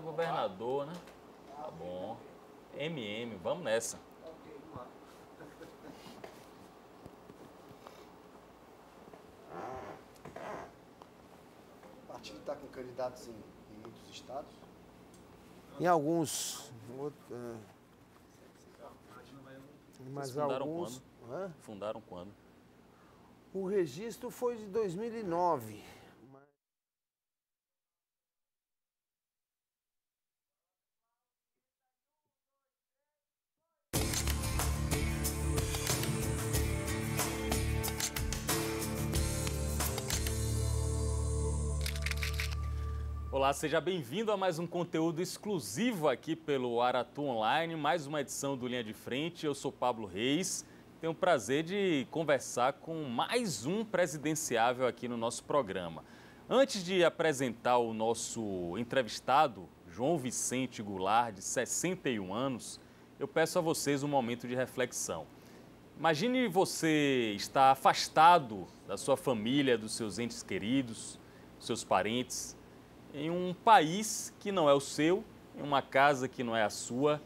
Governador, né? Tá bom. MM, vamos nessa. O partido está com candidatos em muitos estados? Em alguns. Mas Fundaram alguns. quando? Hã? Fundaram quando? O registro foi de 2009. Olá, seja bem-vindo a mais um conteúdo exclusivo aqui pelo Aratu Online, mais uma edição do Linha de Frente. Eu sou Pablo Reis, tenho o prazer de conversar com mais um presidenciável aqui no nosso programa. Antes de apresentar o nosso entrevistado, João Vicente Goulart, de 61 anos, eu peço a vocês um momento de reflexão. Imagine você estar afastado da sua família, dos seus entes queridos, dos seus parentes, em um país que não é o seu, em uma casa que não é a sua,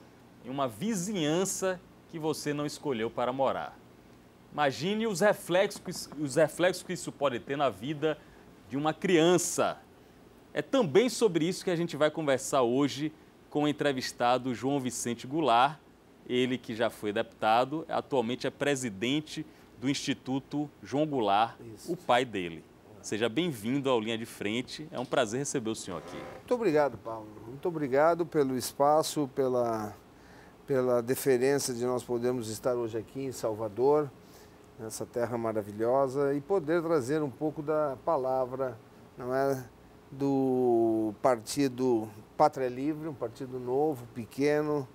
em uma vizinhança que você não escolheu para morar. Imagine os reflexos que isso pode ter na vida de uma criança. É também sobre isso que a gente vai conversar hoje com o entrevistado João Vicente Goulart, ele que já foi deputado, atualmente é presidente do Instituto João Goulart, o pai dele. Seja bem-vindo ao Linha de Frente, é um prazer receber o senhor aqui. Muito obrigado, Paulo. Muito obrigado pelo espaço, pela deferência de nós podermos estar hoje aqui em Salvador, nessa terra maravilhosa, e poder trazer um pouco da palavra, não é, do partido Pátria Livre, um partido novo, pequeno,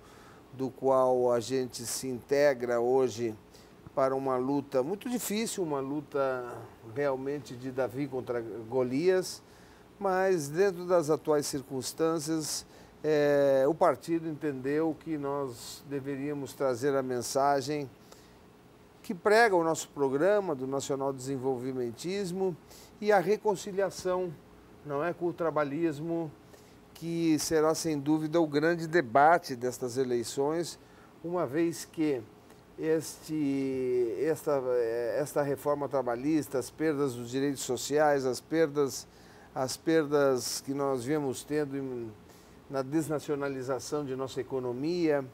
do qual a gente se integra hoje para uma luta muito difícil, uma luta realmente de Davi contra Golias, mas dentro das atuais circunstâncias, o partido entendeu que nós deveríamos trazer a mensagem que prega o nosso programa do Nacional Desenvolvimentismo e a reconciliação, não é, com o trabalhismo, que será sem dúvida o grande debate destas eleições, uma vez que esta reforma trabalhista, as perdas dos direitos sociais, as perdas que nós viemos tendo na desnacionalização de nossa economia,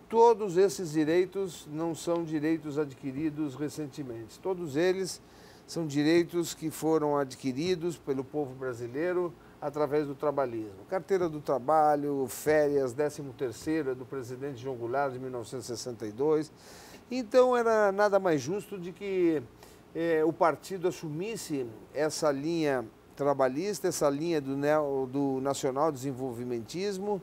todos esses direitos não são direitos adquiridos recentemente. Todos eles são direitos que foram adquiridos pelo povo brasileiro através do trabalhismo. Carteira do Trabalho, férias, 13º do presidente João Goulart, de 1962. Então, era nada mais justo de que o partido assumisse essa linha trabalhista, essa linha do nacional desenvolvimentismo,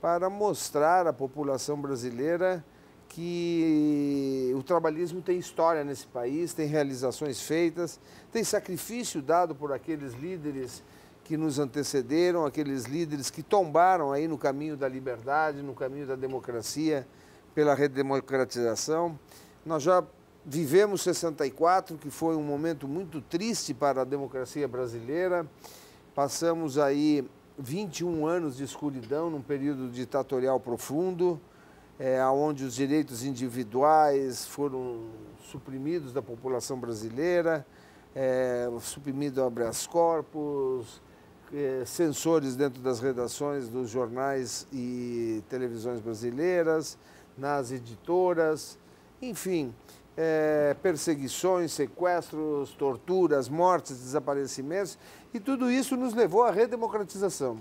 para mostrar à população brasileira que o trabalhismo tem história nesse país, tem realizações feitas, tem sacrifício dado por aqueles líderes que nos antecederam, aqueles líderes que tombaram aí no caminho da liberdade, no caminho da democracia, pela redemocratização. Nós já vivemos 64, que foi um momento muito triste para a democracia brasileira. Passamos aí 21 anos de escuridão, num período ditatorial profundo, onde os direitos individuais foram suprimidos da população brasileira, suprimido o habeas corpus, censores dentro das redações dos jornais e televisões brasileiras, nas editoras, enfim, perseguições, sequestros, torturas, mortes, desaparecimentos, e tudo isso nos levou à redemocratização.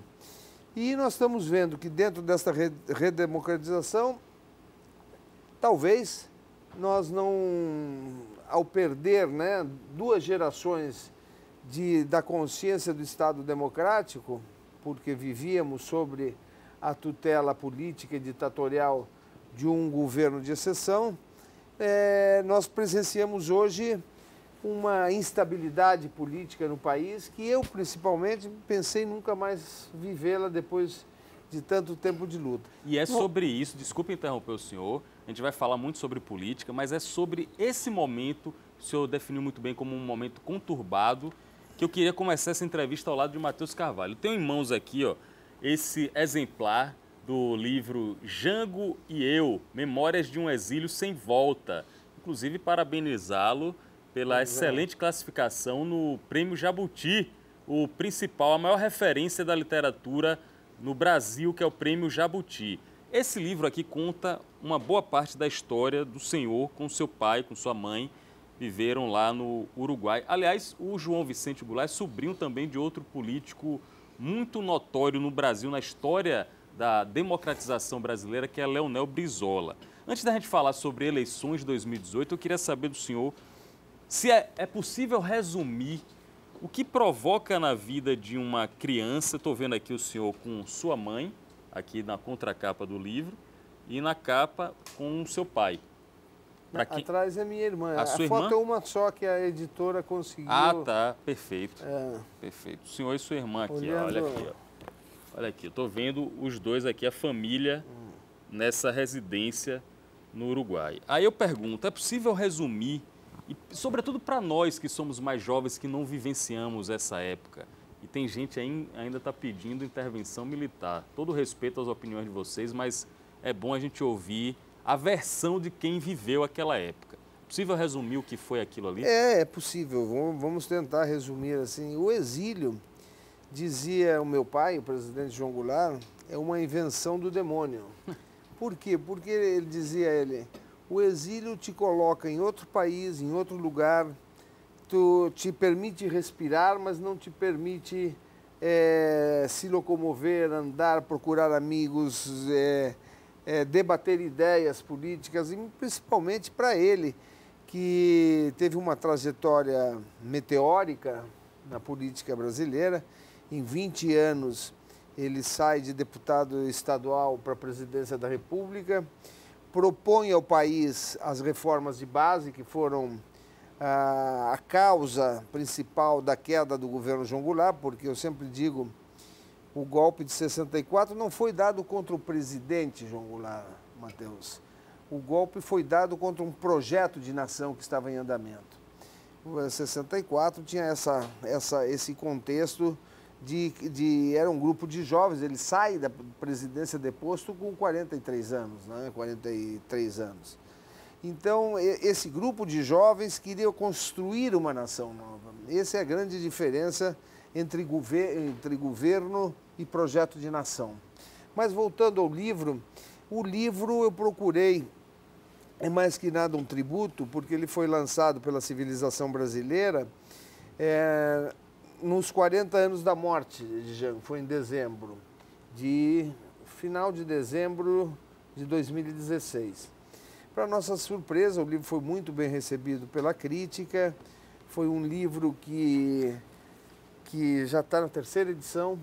E nós estamos vendo que dentro desta redemocratização, talvez nós não, ao perder, né, 2 gerações da consciência do Estado democrático, porque vivíamos sobre a tutela política e ditatorial de um governo de exceção, nós presenciamos hoje uma instabilidade política no país que eu, principalmente, pensei nunca mais vivê-la depois de tanto tempo de luta. E é sobre isso, desculpe interromper o senhor, a gente vai falar muito sobre política, mas é sobre esse momento, que o senhor definiu muito bem como um momento conturbado, que eu queria começar essa entrevista ao lado de Matheus Carvalho. Tenho em mãos aqui, ó, esse exemplar do livro Jango e Eu, Memórias de um Exílio Sem Volta. Inclusive, parabenizá-lo pela excelente classificação no Prêmio Jabuti, o principal, a maior referência da literatura no Brasil, que é o Prêmio Jabuti. Esse livro aqui conta uma boa parte da história do senhor com seu pai, com sua mãe, viveram lá no Uruguai. Aliás, o João Vicente Goulart é sobrinho também de outro político muito notório no Brasil, na história da democratização brasileira, que é Leonel Brizola. Antes da gente falar sobre eleições de 2018, eu queria saber do senhor se é possível resumir o que provoca na vida de uma criança. Estou vendo aqui o senhor com sua mãe, aqui na contracapa do livro, e na capa com seu pai. Atrás é minha irmã. A sua foto irmã? É uma só que a editora conseguiu. Ah, tá. Perfeito. Perfeito. O senhor e sua irmã aqui, Olhando... olha aqui. Ó. Olha aqui, eu estou vendo os dois aqui, a família, nessa residência no Uruguai. Aí eu pergunto, é possível resumir, e sobretudo para nós que somos mais jovens, que não vivenciamos essa época, e tem gente aí ainda está pedindo intervenção militar. Todo respeito às opiniões de vocês, mas é bom a gente ouvir a versão de quem viveu aquela época. É possível resumir o que foi aquilo ali? É possível. Vamos tentar resumir assim. O exílio, dizia o meu pai, o presidente João Goulart, é uma invenção do demônio. Por quê? Porque ele dizia, o exílio te coloca em outro país, em outro lugar, te permite respirar, mas não te permite se locomover, andar, procurar amigos, debater ideias políticas, e principalmente para ele, que teve uma trajetória meteórica na política brasileira. Em 20 anos, ele sai de deputado estadual para a presidência da República, propõe ao país as reformas de base, que foram a causa principal da queda do governo João Goulart, porque eu sempre digo, o golpe de 64 não foi dado contra o presidente João Goulart, Matheus. O golpe foi dado contra um projeto de nação que estava em andamento. O 64 tinha esse contexto era um grupo de jovens, ele sai da presidência deposto com 43 anos, né? 43 anos. Então, esse grupo de jovens queria construir uma nação nova. Essa é a grande diferença entre governo e projeto de nação. Mas voltando ao livro, o livro eu procurei, é mais que nada um tributo, porque ele foi lançado pela civilização brasileira nos 40 anos da morte de Jango, foi em dezembro, final de dezembro de 2016. Para nossa surpresa, o livro foi muito bem recebido pela crítica, foi um livro que já está na 3ª edição,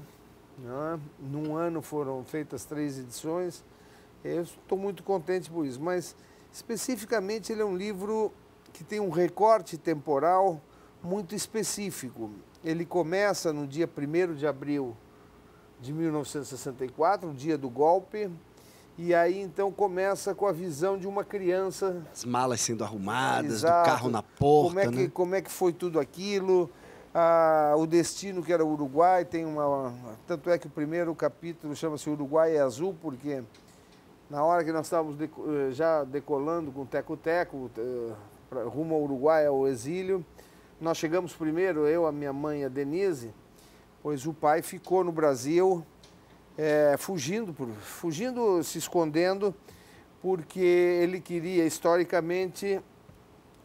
né? Num ano foram feitas 3 edições, eu estou muito contente por isso, mas especificamente ele é um livro que tem um recorte temporal muito específico. Ele começa no dia 1º de abril de 1964, o dia do golpe, e aí então começa com a visão de uma criança. As malas sendo arrumadas, Exato. Do carro na porta, Como é que foi tudo aquilo, o destino que era o Uruguai, tanto é que o primeiro capítulo chama-se Uruguai é Azul, porque na hora que nós estávamos já decolando com o Teco-Teco, rumo ao Uruguai, ao exílio, nós chegamos primeiro, eu, a minha mãe e a Denise, pois o pai ficou no Brasil fugindo, se escondendo, porque ele queria historicamente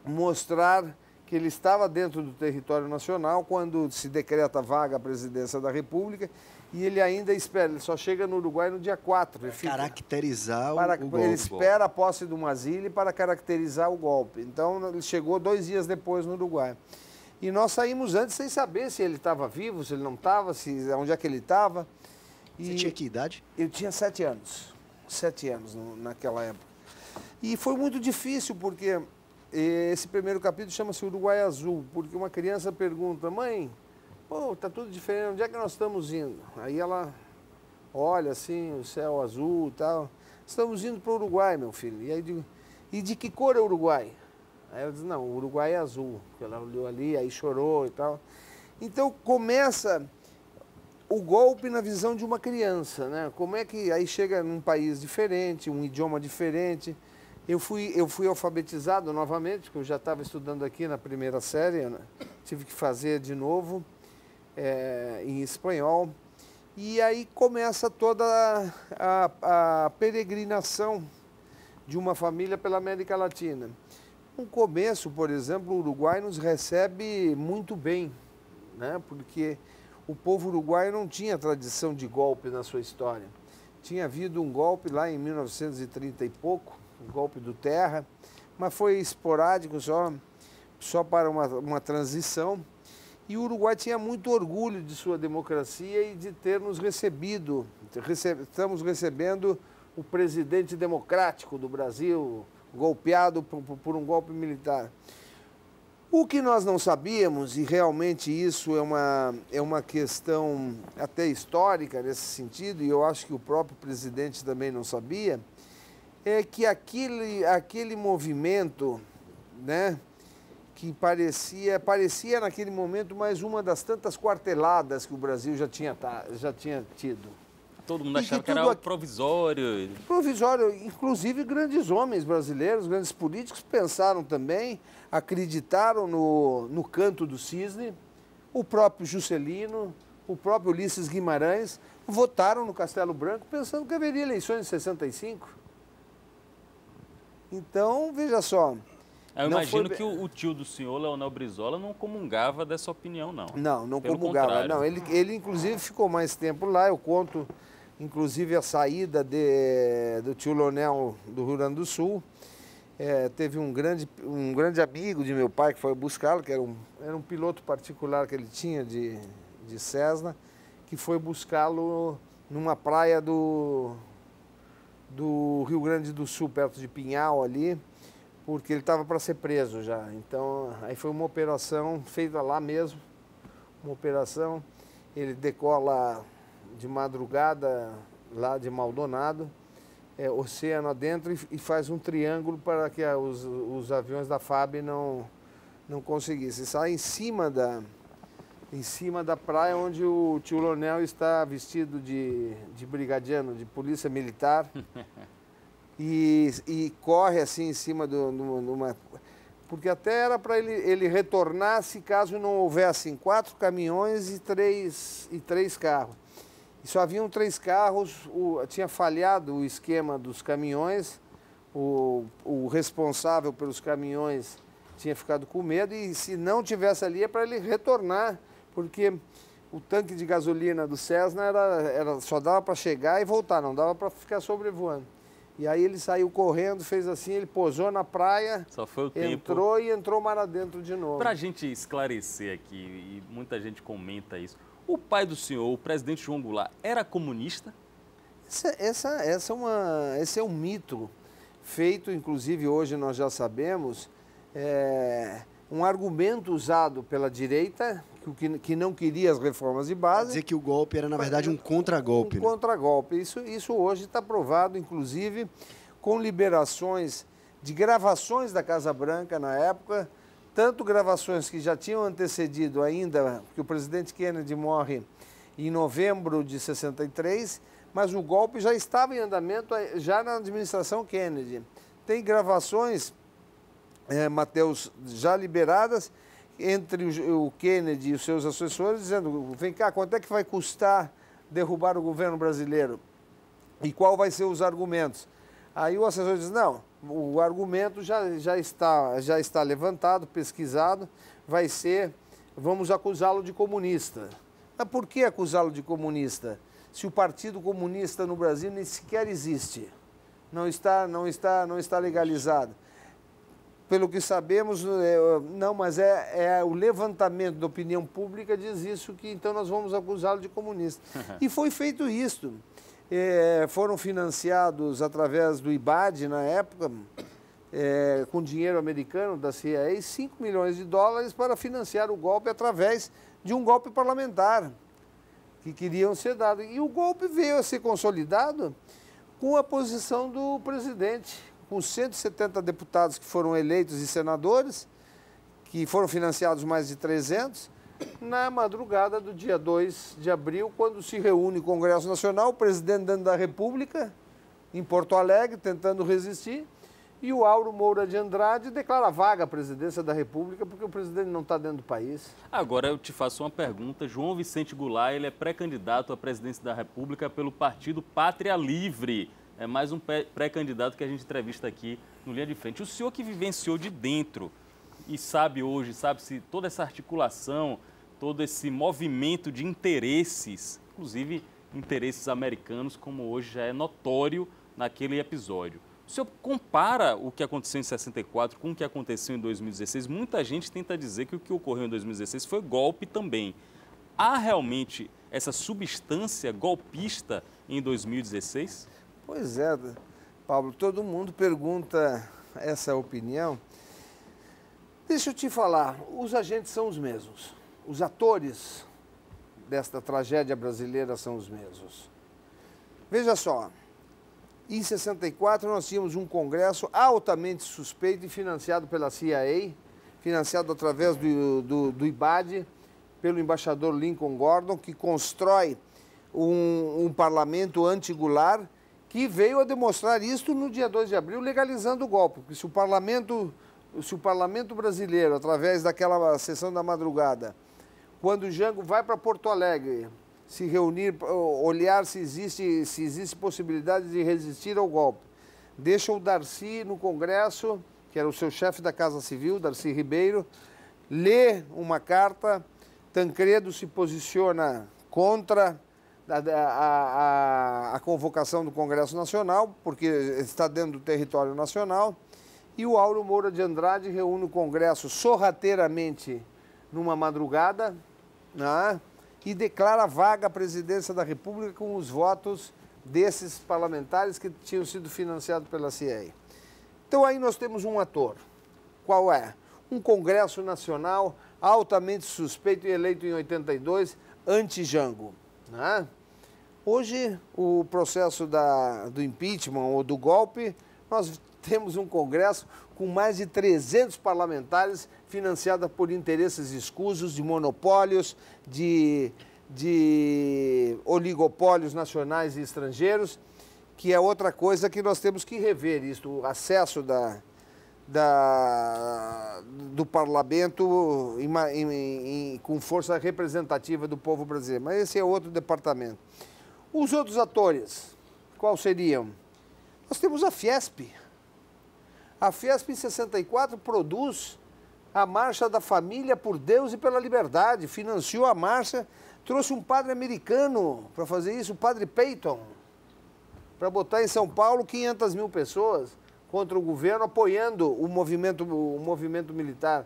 mostrar que ele estava dentro do território nacional quando se decreta vaga a presidência da República, e ele ainda espera, ele só chega no Uruguai no dia 4. Caracterizar o golpe. Ele espera a posse do Mazili para caracterizar o golpe. Então, ele chegou 2 dias depois no Uruguai. E nós saímos antes sem saber se ele estava vivo, se ele não estava, onde é que ele estava. Você tinha que idade? Eu tinha 7 anos. 7 anos naquela época. E foi muito difícil, porque esse primeiro capítulo chama-se Uruguai Azul, porque uma criança pergunta, mãe, pô, tá tudo diferente, onde é que nós estamos indo? Aí ela olha assim, o céu azul e tal. Estamos indo para o Uruguai, meu filho. E aí eu digo, e de que cor é o Uruguai? Aí ela diz, não, o Uruguai é azul. Ela olhou ali, aí chorou e tal. Então começa o golpe na visão de uma criança, né? Como é que aí chega num país diferente, um idioma diferente. Eu fui alfabetizado novamente, porque eu já estava estudando aqui na primeira série, né? Tive que fazer de novo em espanhol. E aí começa toda a peregrinação de uma família pela América Latina. No começo, por exemplo, o Uruguai nos recebe muito bem, né? Porque o povo uruguaio não tinha tradição de golpe na sua história. Tinha havido um golpe lá em 1930 e pouco, o golpe do Terra, mas foi esporádico, só para uma transição. E o Uruguai tinha muito orgulho de sua democracia e de ter nos recebido. Estamos recebendo o presidente democrático do Brasil, golpeado por um golpe militar. O que nós não sabíamos, e realmente isso é uma questão até histórica nesse sentido, e eu acho que o próprio presidente também não sabia, é que aquele movimento, né, que parecia naquele momento mais uma das tantas quarteladas que o Brasil já tinha tido. Todo mundo achava que era provisório. Provisório, inclusive grandes homens brasileiros, grandes políticos pensaram também, acreditaram no canto do cisne, o próprio Juscelino, o próprio Ulisses Guimarães, votaram no Castelo Branco pensando que haveria eleições em 65. Então, veja só. Eu imagino que o tio do senhor, Leonel Brizola, não comungava dessa opinião, não. Não comungava. Não, ele inclusive ficou mais tempo lá. Eu conto, inclusive, a saída do tio Leonel do Rio Grande do Sul. Teve um grande amigo de meu pai que foi buscá-lo, que era um piloto particular que ele tinha de Cessna, que foi buscá-lo numa praia do Rio Grande do Sul, perto de Pinhal ali, porque ele estava para ser preso já. Então, aí foi uma operação feita lá mesmo, ele decola de madrugada lá de Maldonado, oceano adentro, e faz um triângulo para que os aviões da FAB não conseguissem. Sai em cima da praia onde o tio Leonel está vestido de brigadiano, de polícia militar, e corre assim em cima de uma... Porque até era para ele retornar se caso não houvessem 4 caminhões e três carros. E só haviam 3 carros, tinha falhado o esquema dos caminhões, o responsável pelos caminhões tinha ficado com medo, e se não tivesse ali é para ele retornar, porque o tanque de gasolina do Cessna só dava para chegar e voltar, não dava para ficar sobrevoando. E aí ele saiu correndo, fez assim, ele posou na praia, só foi o tempo. Entrou mar adentro de novo. Para a gente esclarecer aqui, e muita gente comenta isso, o pai do senhor, o presidente João Goulart, era comunista? Esse é um mito feito, inclusive hoje nós já sabemos, um argumento usado pela direita, que não queria as reformas de base. Dizer que o golpe era, na verdade, um contragolpe. Um contragolpe. Isso hoje está provado, inclusive, com liberações de gravações da Casa Branca na época, tanto gravações que já tinham antecedido ainda, que o presidente Kennedy morre em novembro de 63, mas o golpe já estava em andamento já na administração Kennedy. Tem gravações, Matheus, já liberadas, entre o Kennedy e os seus assessores, dizendo, vem cá, quanto é que vai custar derrubar o governo brasileiro? E qual vai ser os argumentos? Aí o assessor diz, não, o argumento já está levantado, pesquisado, vai ser, vamos acusá-lo de comunista. Mas por que acusá-lo de comunista? Se o Partido Comunista no Brasil nem sequer existe, não está legalizado. Pelo que sabemos, mas o levantamento da opinião pública diz isso, que então nós vamos acusá-lo de comunista. E foi feito isso. Foram financiados através do IBAD, na época, com dinheiro americano da CIA, 5 milhões de dólares para financiar o golpe através de um golpe parlamentar que queriam ser dado. E o golpe veio a ser consolidado com a posição do presidente, com 170 deputados que foram eleitos e senadores, que foram financiados mais de 300, na madrugada do dia 2 de abril, quando se reúne o Congresso Nacional, o presidente da República, em Porto Alegre, tentando resistir, e o Auro Moura de Andrade declara vaga a presidência da República, porque o presidente não está dentro do país. Agora eu te faço uma pergunta. João Vicente Goulart, ele é pré-candidato à presidência da República pelo partido Pátria Livre. É mais um pré-candidato que a gente entrevista aqui no Linha de Frente. O senhor que vivenciou de dentro e sabe hoje, sabe-se toda essa articulação, todo esse movimento de interesses, inclusive interesses americanos, como hoje já é notório naquele episódio. O senhor compara o que aconteceu em 64 com o que aconteceu em 2016. Muita gente tenta dizer que o que ocorreu em 2016 foi golpe também. Há realmente essa substância golpista em 2016? Pois é, Pablo, todo mundo pergunta essa opinião. Deixa eu te falar, os agentes são os mesmos. Os atores desta tragédia brasileira são os mesmos. Veja só, em 64 nós tínhamos um congresso altamente suspeito e financiado pela CIA, financiado através do IBAD, pelo embaixador Lincoln Gordon, que constrói um parlamento anti-Goulart, que veio a demonstrar isto no dia 2 de abril, legalizando o golpe. Porque se o parlamento brasileiro, através daquela sessão da madrugada, quando o Jango vai para Porto Alegre, se reunir, olhar se existe possibilidade de resistir ao golpe, deixa o Darcy no Congresso, que era o seu chefe da Casa Civil, Darcy Ribeiro, lê uma carta, Tancredo se posiciona contra a convocação do Congresso Nacional, porque está dentro do território nacional, e o Auro Moura de Andrade reúne o Congresso sorrateiramente numa madrugada, né, e declara vaga a presidência da República com os votos desses parlamentares que tinham sido financiados pela CIA. Então aí nós temos um ator. Qual é? Um Congresso Nacional altamente suspeito e eleito em 82, anti-Jango, né? Hoje, o processo do impeachment ou do golpe, nós temos um Congresso com mais de 300 parlamentares financiados por interesses escusos, de monopólios, de oligopólios nacionais e estrangeiros, que é outra coisa que nós temos que rever, isto, o acesso do parlamento com força representativa do povo brasileiro. Mas esse é outro departamento. Os outros atores, quais seriam? Nós temos a Fiesp. A Fiesp, em 64, produz a Marcha da Família por Deus e pela Liberdade, financiou a marcha, trouxe um padre americano para fazer isso, o padre Peyton, para botar em São Paulo 500 mil pessoas contra o governo, apoiando o movimento militar.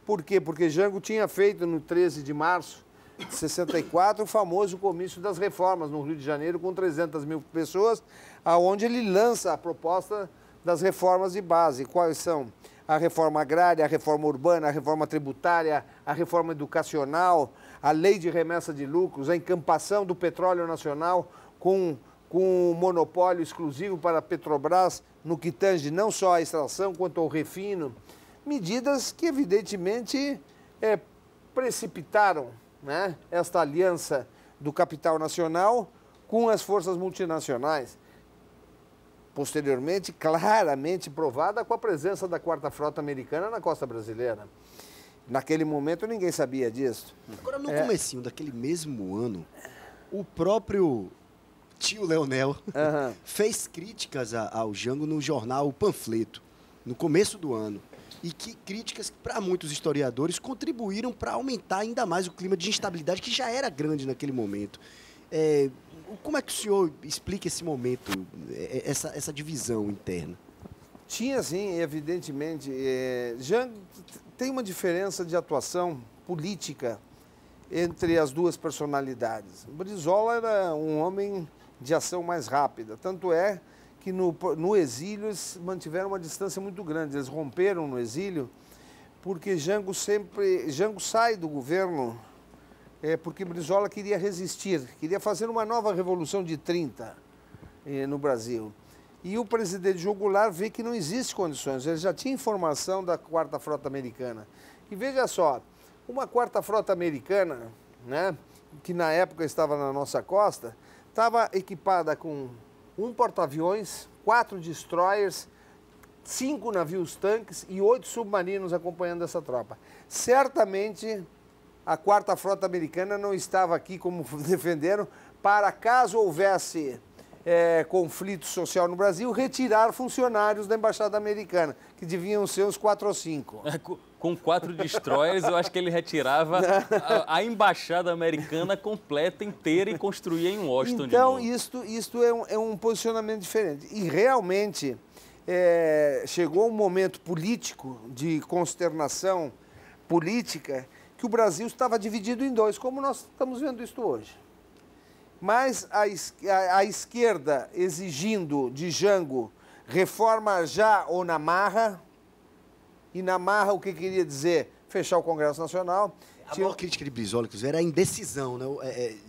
Por quê? Porque Jango tinha feito no 13 de março de 64 o famoso comício das reformas no Rio de Janeiro com 300 mil pessoas, aonde ele lança a proposta das reformas de base. Quais são? A reforma agrária, a reforma urbana, a reforma tributária, a reforma educacional, a lei de remessa de lucros, a encampação do petróleo nacional com monopólio exclusivo para a Petrobras, no que tange não só a extração quanto ao refino. Medidas que, evidentemente, precipitaram, né, esta aliança do capital nacional com as forças multinacionais. Posteriormente, claramente provada com a presença da Quarta Frota Americana na costa brasileira. Naquele momento, ninguém sabia disso. Agora, no comecinho daquele mesmo ano, o próprio tio Leonel fez críticas ao Jango no jornal O Panfleto, no começo do ano. E que críticas, para muitos historiadores, contribuíram para aumentar ainda mais o clima de instabilidade que já era grande naquele momento. Como é que o senhor explica esse momento, essa divisão interna? Tinha, sim, evidentemente. Jango tem uma diferença de atuação política entre as duas personalidades. Brizola era um homem de ação mais rápida, tanto é que no exílio eles mantiveram uma distância muito grande. Eles romperam no exílio porque Jango sai do governo porque Brizola queria resistir, queria fazer uma nova revolução de 30 no Brasil. E o presidente João Goulart vê que não existe condições, ele já tinha informação da Quarta Frota Americana. E veja só, Uma quarta frota americana, né, que na época estava na nossa costa, estava equipada com um porta-aviões, 4 destroyers, 5 navios-tanques e 8 submarinos acompanhando essa tropa. Certamente, a quarta frota americana não estava aqui, como defenderam, para caso houvesse conflito social no Brasil, retirar funcionários da Embaixada Americana, que deviam ser uns 4 ou 5. Com 4 destroyers, eu acho que ele retirava a Embaixada Americana completa, inteira, e construía em Washington. Então, isto é um posicionamento diferente. E realmente chegou um momento político, de consternação política, que o Brasil estava dividido em dois, como nós estamos vendo isto hoje. Mas a esquerda exigindo de Jango reforma já ou na marra, e na marra o que queria dizer? Fechar o Congresso Nacional. A maior crítica de Brizola, inclusive, era a indecisão, né?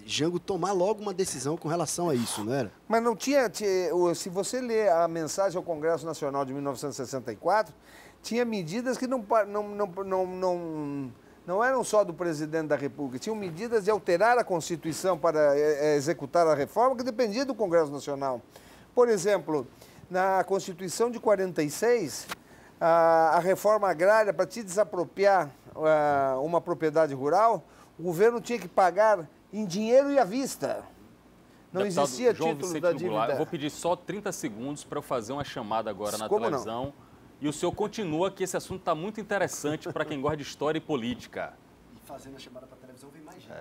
Jango tomar logo uma decisão com relação a isso, não era? Mas não tinha, se você ler a mensagem ao Congresso Nacional de 1964, tinha medidas que não eram só do presidente da República, tinham medidas de alterar a Constituição para executar a reforma que dependia do Congresso Nacional. Por exemplo, na Constituição de 46, a reforma agrária, para te desapropriar uma propriedade rural, o governo tinha que pagar em dinheiro e à vista. Não Deputado existia João título Vicente da do Goulart, dívida. eu vou pedir só 30 segundos para eu fazer uma chamada agora na Como televisão. não? E o senhor continua, que esse assunto está muito interessante para quem gosta de história e política. E fazendo a chamada para a televisão vem mais gente.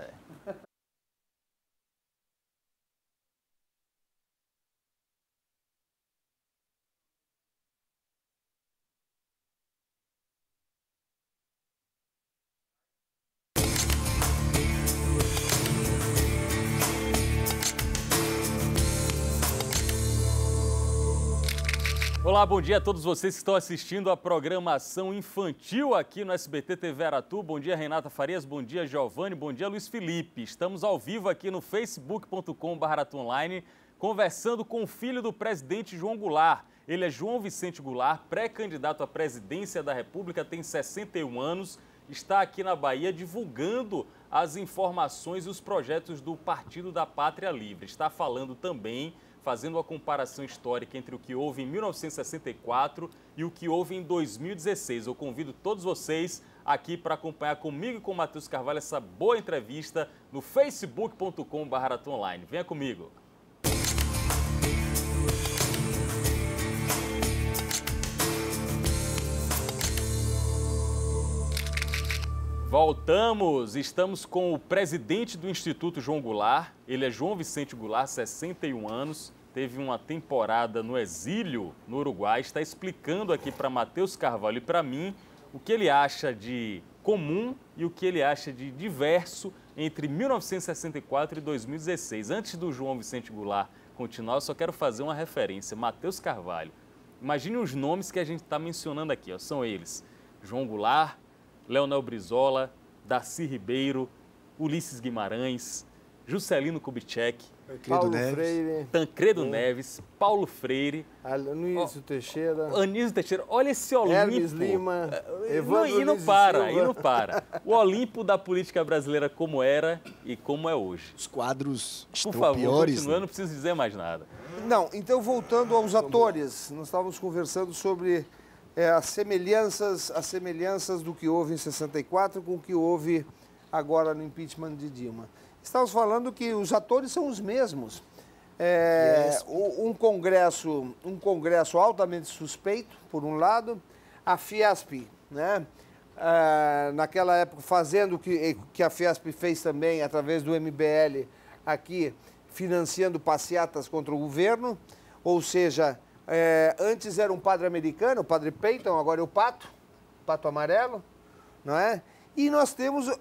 Olá, bom dia a todos vocês que estão assistindo a programação infantil aqui no SBT TV Aratu. Bom dia, Renata Farias, bom dia, Giovanni, bom dia, Luiz Felipe. Estamos ao vivo aqui no facebook.com/aratuonline, conversando com o filho do presidente João Goulart. Ele é João Vicente Goulart, pré-candidato à presidência da República, tem 61 anos, está aqui na Bahia divulgando as informações e os projetos do Partido da Pátria Livre. Está falando também, fazendo uma comparação histórica entre o que houve em 1964 e o que houve em 2016. Eu convido todos vocês aqui para acompanhar comigo e com o Matheus Carvalho essa boa entrevista no facebook.com/aratuonline. Venha comigo. Voltamos, estamos com o presidente do Instituto João Goulart, ele é João Vicente Goulart, 61 anos, teve uma temporada no exílio no Uruguai, está explicando aqui para Matheus Carvalho e para mim o que ele acha de comum e o que ele acha de diverso entre 1964 e 2016. Antes do João Vicente Goulart continuar, eu só quero fazer uma referência, Matheus Carvalho. Imagine os nomes que a gente está mencionando aqui, ó, são eles, João Goulart, Leonel Brizola, Darcy Ribeiro, Ulisses Guimarães, Juscelino Kubitschek, Tancredo Neves, Paulo Freire, Anísio Teixeira, olha esse Olimpo. Hermes Lima, Evandro e não para. O Olimpo da política brasileira como era e como é hoje. Os quadros estão Por favor, piores. continua, não preciso dizer mais nada. Não, então voltando aos atores, nós estávamos conversando sobre as semelhanças do que houve em 64 com o que houve agora no impeachment de Dilma. Estávamos falando que os atores são os mesmos. Um congresso altamente suspeito, por um lado, a Fiesp, né? Naquela época, fazendo o que a Fiesp fez também, através do MBL, aqui, financiando passeatas contra o governo, ou seja, antes era um padre americano, o padre Peyton, agora é o Pato Amarelo, não é? E nós temos o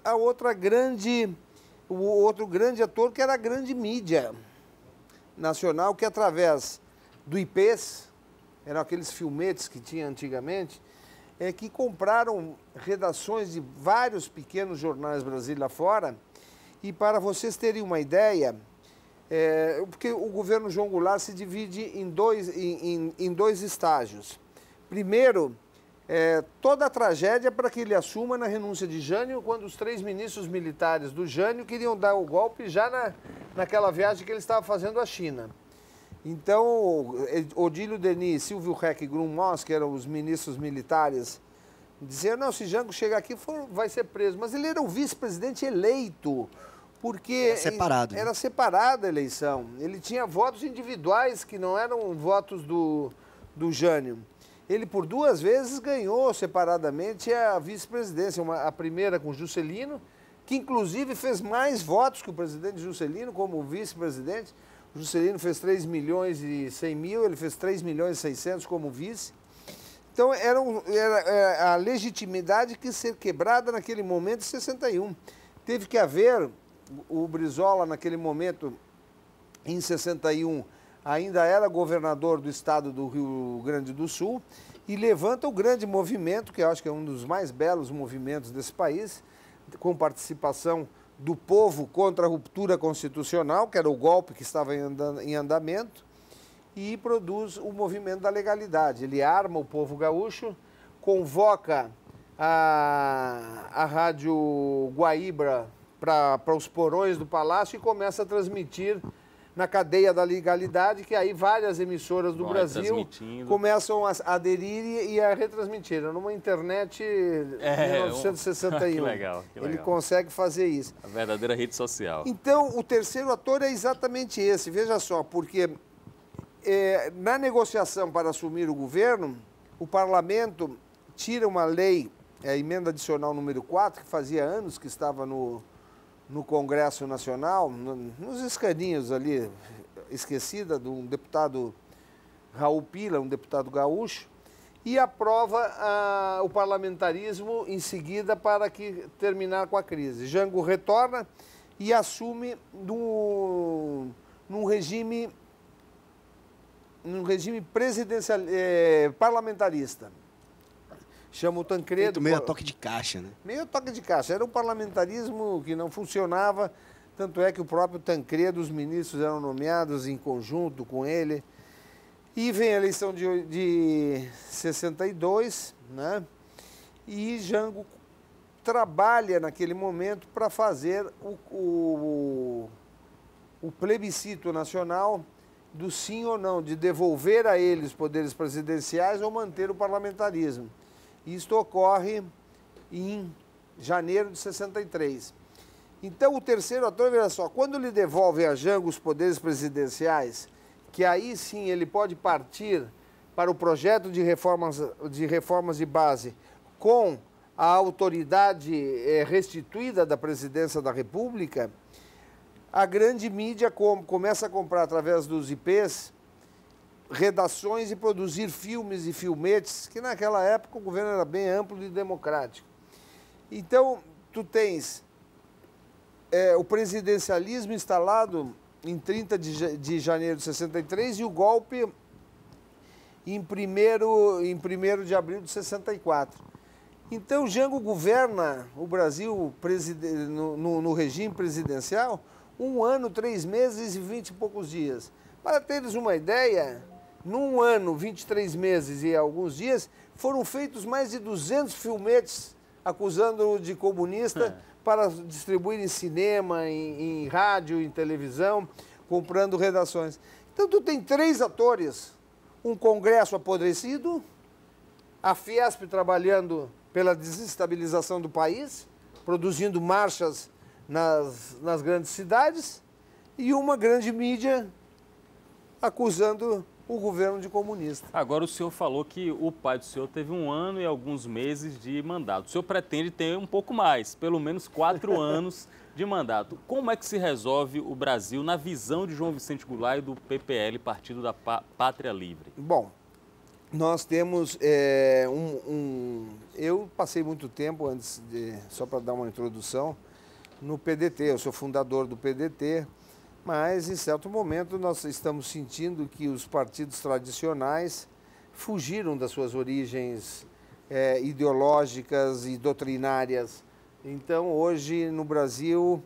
outro grande ator, que era a grande mídia nacional, que através do IPs, eram aqueles filmetes que tinha antigamente, que compraram redações de vários pequenos jornais Brasil lá fora. E para vocês terem uma ideia, porque o governo João Goulart se divide em dois estágios. Primeiro, toda a tragédia para que ele assuma na renúncia de Jânio, quando os 3 ministros militares do Jânio queriam dar o golpe já naquela viagem que ele estava fazendo à China. Então, Odílio Denis, Silvio Reck e Grumos, que eram os ministros militares, diziam, não, se Jango chegar aqui, vai ser preso. Mas ele era o vice-presidente eleito, porque era separada a eleição. Ele tinha votos individuais que não eram votos do Jânio. Ele, por 2 vezes, ganhou separadamente a vice-presidência. A primeira com Juscelino, que inclusive fez mais votos que o presidente Juscelino como vice-presidente. O Juscelino fez 3 milhões e 100 mil, ele fez 3 milhões e 600 como vice. Então, era a legitimidade que ser quebrada naquele momento, em 61. Teve que haver, o Brizola, naquele momento, em 61, ainda era governador do estado do Rio Grande do Sul, e levanta o grande movimento, que eu acho que é um dos mais belos movimentos desse país, com participação do povo contra a ruptura constitucional, que era o golpe que estava em andamento, e produz o movimento da legalidade. Ele arma o povo gaúcho, convoca a Rádio Guaíba para os porões do Palácio e começa a transmitir na cadeia da legalidade, que aí várias emissoras do Brasil começam a aderir e a retransmitir. Numa internet de 1961. Que legal. Ele consegue fazer isso. A verdadeira rede social. Então, o terceiro ator é exatamente esse. Veja só, porque na negociação para assumir o governo, o parlamento tira uma lei, a emenda adicional número 4, que fazia anos que estava no Congresso Nacional, nos escaninhos ali, esquecida, de um deputado Raul Pila, um deputado gaúcho, e aprova o parlamentarismo em seguida para terminar com a crise. Jango retorna e assume num regime presidencial, parlamentarista. Chama o Tancredo... Meio a toque de caixa, né? Meio a toque de caixa. Era um parlamentarismo que não funcionava, tanto é que o próprio Tancredo, os ministros eram nomeados em conjunto com ele. E vem a eleição de 62, né? E Jango trabalha naquele momento para fazer o plebiscito nacional do sim ou não, de devolver a ele os poderes presidenciais ou manter o parlamentarismo. Isto ocorre em janeiro de 63. Então, o terceiro ator, veja só, quando lhe devolve a Jango os poderes presidenciais, que aí sim ele pode partir para o projeto de reformas de base com a autoridade restituída da presidência da República, a grande mídia começa a comprar, através dos IPs, redações e produzir filmes e filmetes, que naquela época o governo era bem amplo e democrático. Então, tu tens o presidencialismo instalado em 30 de janeiro de 63 e o golpe em 1º de abril de 64. Então, Jango governa o Brasil no regime presidencial 1 ano, 3 meses e 20 e poucos dias. Para teres uma ideia, num ano, 23 meses e alguns dias, foram feitos mais de 200 filmetes acusando-o de comunista para distribuir em cinema, em rádio, em televisão, comprando redações. Então, tu tem 3 atores, um Congresso apodrecido, a Fiesp trabalhando pela desestabilização do país, produzindo marchas nas grandes cidades, e uma grande mídia acusando o governo de comunista. Agora, o senhor falou que o pai do senhor teve 1 ano e alguns meses de mandato. O senhor pretende ter um pouco mais, pelo menos 4 anos de mandato. Como é que se resolve o Brasil na visão de João Vicente Goulart e do PPL, Partido da Pátria Livre? Bom, nós temos eu passei muito tempo, só para dar uma introdução, no PDT. Eu sou fundador do PDT, mas em certo momento nós estamos sentindo que os partidos tradicionais fugiram das suas origens ideológicas e doutrinárias. Então, hoje no Brasil,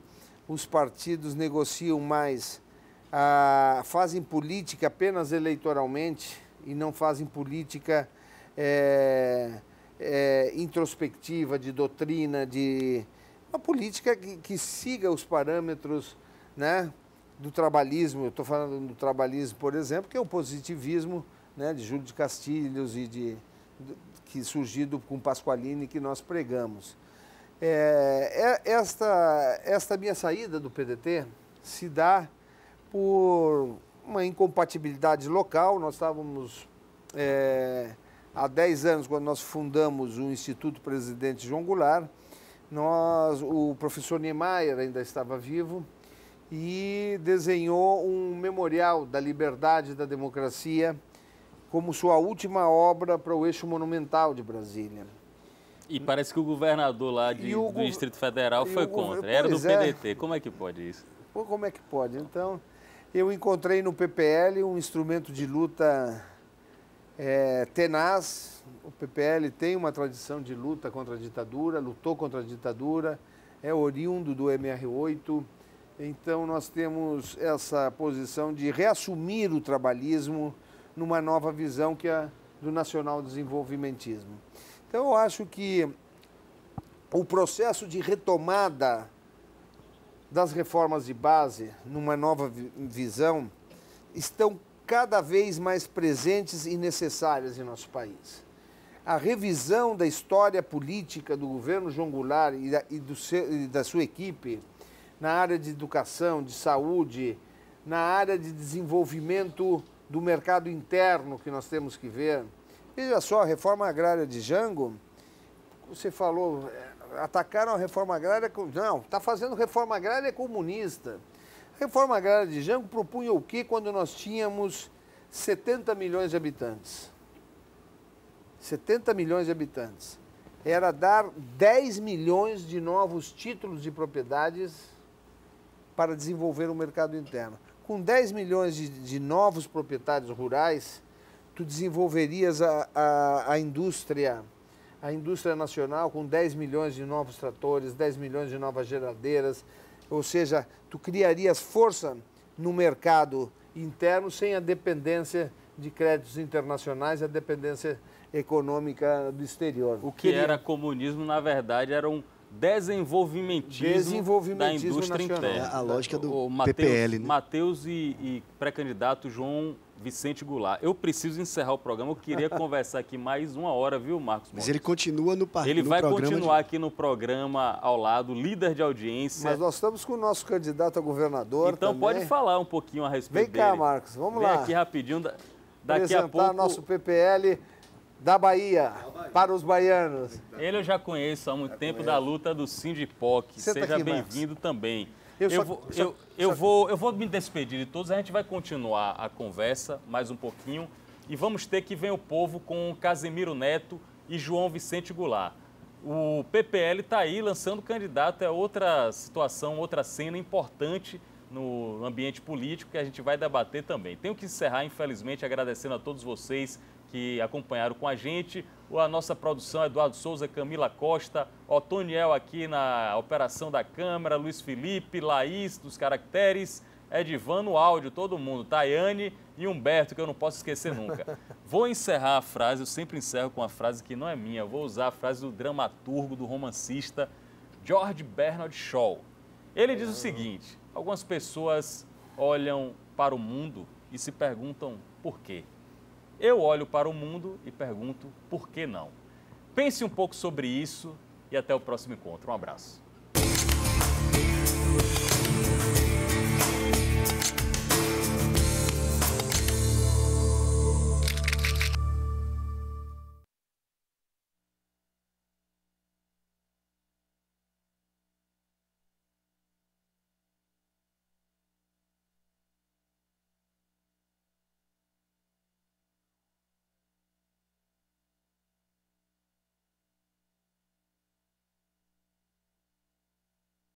os partidos negociam mais, fazem política apenas eleitoralmente e não fazem política introspectiva, de doutrina, de uma política que siga os parâmetros, né, do trabalhismo. Eu estou falando do trabalhismo, por exemplo, que é o positivismo, né, de Júlio de Castilhos e que surgido com Pasqualini, que nós pregamos. Esta minha saída do PDT se dá por uma incompatibilidade local. Nós estávamos, há 10 anos, quando nós fundamos o Instituto Presidente João Goulart, o professor Niemeyer ainda estava vivo e desenhou um memorial da liberdade e da democracia como sua última obra para o eixo monumental de Brasília. E parece que o governador lá do Distrito Federal foi contra, era do PDT. Como é que pode isso? Como é que pode? Então, eu encontrei no PPL um instrumento de luta tenaz. O PPL tem uma tradição de luta contra a ditadura, lutou contra a ditadura, é oriundo do MR8. Então, nós temos essa posição de reassumir o trabalhismo numa nova visão que é do nacional-desenvolvimentismo. Então, eu acho que o processo de retomada das reformas de base, numa nova visão, estão cada vez mais presentes e necessárias em nosso país. A revisão da história política do governo João Goulart e da sua equipe na área de educação, de saúde, na área de desenvolvimento do mercado interno que nós temos que ver. Veja só, a reforma agrária de Jango, você falou, atacaram a reforma agrária, não, está fazendo reforma agrária comunista. A reforma agrária de Jango propunha o quê quando nós tínhamos 70 milhões de habitantes? 70 milhões de habitantes. Era dar 10 milhões de novos títulos de propriedades para desenvolver o mercado interno. Com 10 milhões de novos proprietários rurais, tu desenvolverias a indústria nacional com 10 milhões de novos tratores, 10 milhões de novas geradeiras, ou seja, tu criarias força no mercado interno sem a dependência de créditos internacionais, a dependência econômica do exterior. O que era comunismo, na verdade, era um desenvolvimentismo da indústria nacional. interna. A lógica do PPL, né? Matheus e pré-candidato João Vicente Goulart. Eu preciso encerrar o programa, eu queria conversar aqui mais 1 hora, viu, Marcos? Mas ele continua no programa. Ele vai continuar aqui no programa ao lado, líder de audiência. Mas nós estamos com o nosso candidato a governador então também. Pode falar um pouquinho a respeito dele. Vem cá, Marcos, vamos lá. Vem aqui rapidinho, daqui a pouco... nosso PPL da Bahia, para os baianos. Ele eu já conheço há muito tempo da luta do Sindipoc. Seja bem-vindo também. Eu vou me despedir de todos, a gente vai continuar a conversa mais um pouquinho e vamos ter que ver o povo com Casemiro Neto e João Vicente Goulart. O PPL está aí lançando candidato, é outra situação, outra cena importante no ambiente político que a gente vai debater também. Tenho que encerrar, infelizmente, agradecendo a todos vocês que acompanharam com a gente. A nossa produção, Eduardo Souza, Camila Costa, Otoniel aqui na operação da câmera, Luiz Felipe, Laís dos Caracteres, Edivan no áudio, todo mundo, Tayane e Humberto, que eu não posso esquecer nunca. Vou encerrar a frase, eu sempre encerro com uma frase que não é minha, vou usar a frase do dramaturgo, do romancista George Bernard Shaw. Ele diz o seguinte: algumas pessoas olham para o mundo e se perguntam por quê. Eu olho para o mundo e pergunto por que não. Pense um pouco sobre isso e até o próximo encontro. Um abraço.